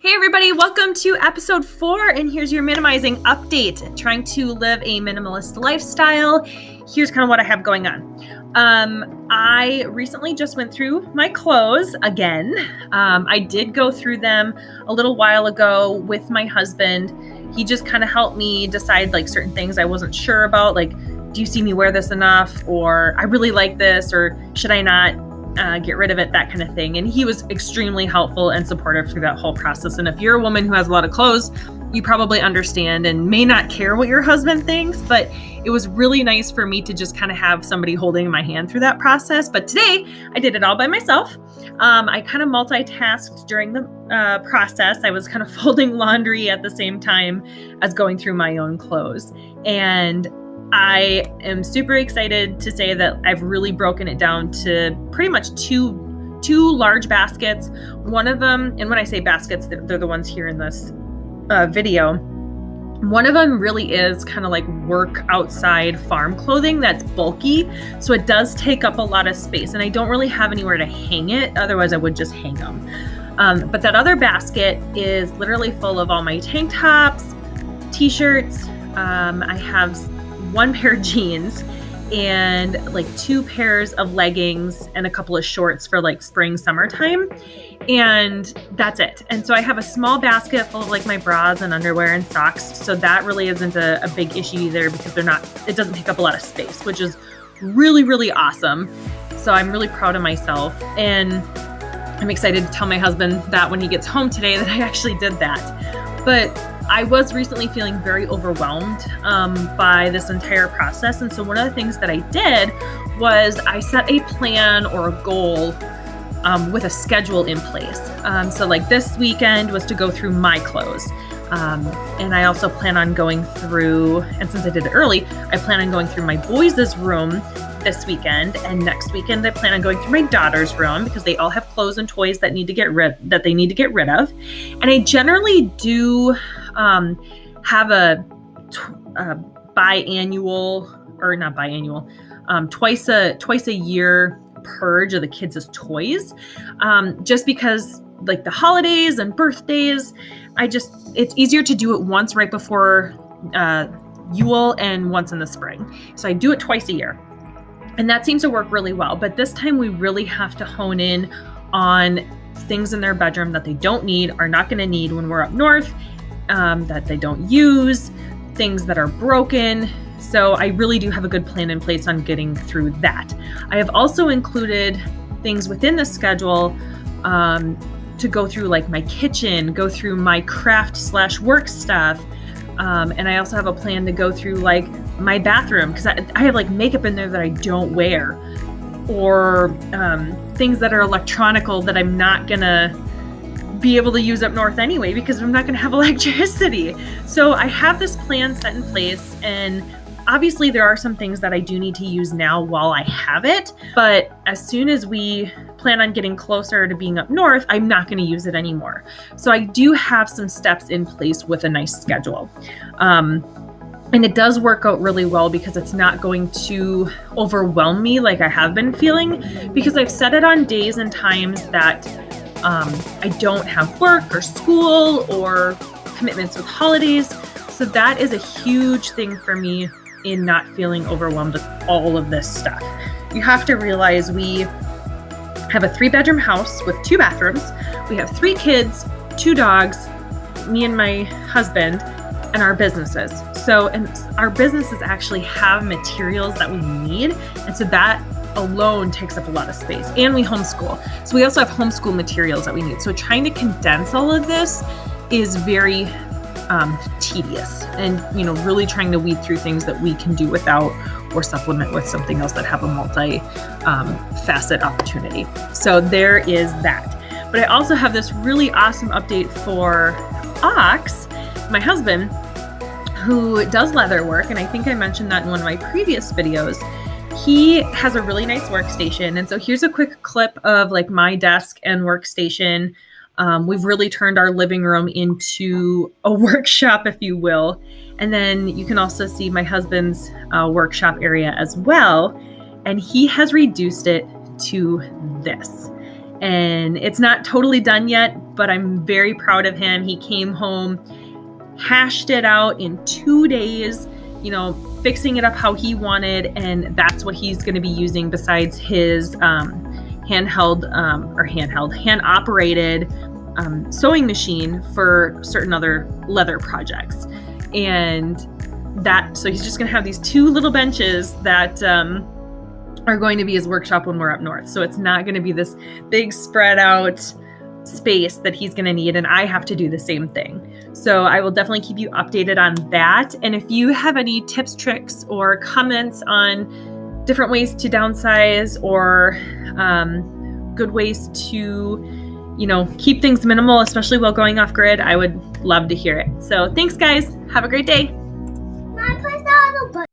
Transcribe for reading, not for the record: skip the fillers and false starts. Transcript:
Hey everybody, welcome to episode 4, and here's your minimizing update. Trying to live a minimalist lifestyle. Here's kind of what I have going on. I recently just went through my clothes again. I did go through them a little while ago with my husband. He just kind of helped me decide like certain things I wasn't sure about, like, do you see me wear this enough? Or I really like this, or should I not get rid of it, that kind of thing. And he was extremely helpful and supportive through that whole process. And if you're a woman who has a lot of clothes, you probably understand and may not care what your husband thinks, but it was really nice for me to just kind of have somebody holding my hand through that process. But today I did it all by myself. I kind of multitasked during the process. I was kind of folding laundry at the same time as going through my own clothes. And I am super excited to say that I've really broken it down to pretty much two large baskets. One of them, and when I say baskets, they're the ones here in this video. One of them really is kind of like work outside farm clothing that's bulky. So it does take up a lot of space, and I don't really have anywhere to hang it. Otherwise, I would just hang them. But that other basket is literally full of all my tank tops, t-shirts. I have one pair of jeans and like 2 pairs of leggings and a couple of shorts for like spring, summertime. And that's it. And so I have a small basket full of like my bras and underwear and socks. So that really isn't a big issue either, because it doesn't take up a lot of space, which is really, really awesome. So I'm really proud of myself. And I'm excited to tell my husband that when he gets home today that I actually did that. But I was recently feeling very overwhelmed by this entire process. And so one of the things that I did was I set a plan or a goal with a schedule in place. So like this weekend was to go through my clothes. And I also plan on going through, and since I did it early, I plan on going through my boys' room this weekend. And next weekend, I plan on going through my daughter's room, because they all have clothes and toys that they need to get rid of. And I generally do have a biannual, or not biannual, twice a year purge of the kids' toys, just because like the holidays and birthdays, it's easier to do it once right before Yule and once in the spring. So I do it twice a year, and that seems to work really well. But this time we really have to hone in on things in their bedroom that they don't need, are not going to need when we're up north, that they don't use, things that are broken. So I really do have a good plan in place on getting through that. I have also included things within the schedule to go through like my kitchen, go through my craft/work stuff. And I also have a plan to go through like my bathroom, because I have like makeup in there that I don't wear, or things that are electronical that I'm not gonna be able to use up north anyway, because I'm not going to have electricity. So I have this plan set in place, and obviously there are some things that I do need to use now while I have it, but as soon as we plan on getting closer to being up north, I'm not going to use it anymore. So I do have some steps in place with a nice schedule. And it does work out really well, because it's not going to overwhelm me like I have been feeling, because I've set it on days and times that I don't have work or school or commitments with holidays. So that is a huge thing for me in not feeling overwhelmed with all of this stuff. You have to realize we have a 3-bedroom house with 2 bathrooms. We have 3 kids, 2 dogs, me and my husband, and our businesses. So, and our businesses actually have materials that we need. And so that alone takes up a lot of space. And we homeschool. So we also have homeschool materials that we need. So trying to condense all of this is very tedious, and really trying to weed through things that we can do without, or supplement with something else that have a multi-facet opportunity. So there is that. But I also have this really awesome update for Ox, my husband, who does leather work. And I think I mentioned that in one of my previous videos. He has a really nice workstation. And so here's a quick clip of like my desk and workstation. We've really turned our living room into a workshop, if you will. And then you can also see my husband's workshop area as well. And he has reduced it to this. And it's not totally done yet, but I'm very proud of him. He came home, hashed it out in 2 days, fixing it up how he wanted. And that's what he's going to be using besides his hand operated sewing machine for certain other leather projects. And so he's just going to have these 2 little benches that are going to be his workshop when we're up north. So it's not going to be this big spread out space that he's going to need, and I have to do the same thing. So I will definitely keep you updated on that. And if you have any tips, tricks, or comments on different ways to downsize or good ways to, keep things minimal, especially while going off grid, I would love to hear it. So thanks, guys. Have a great day.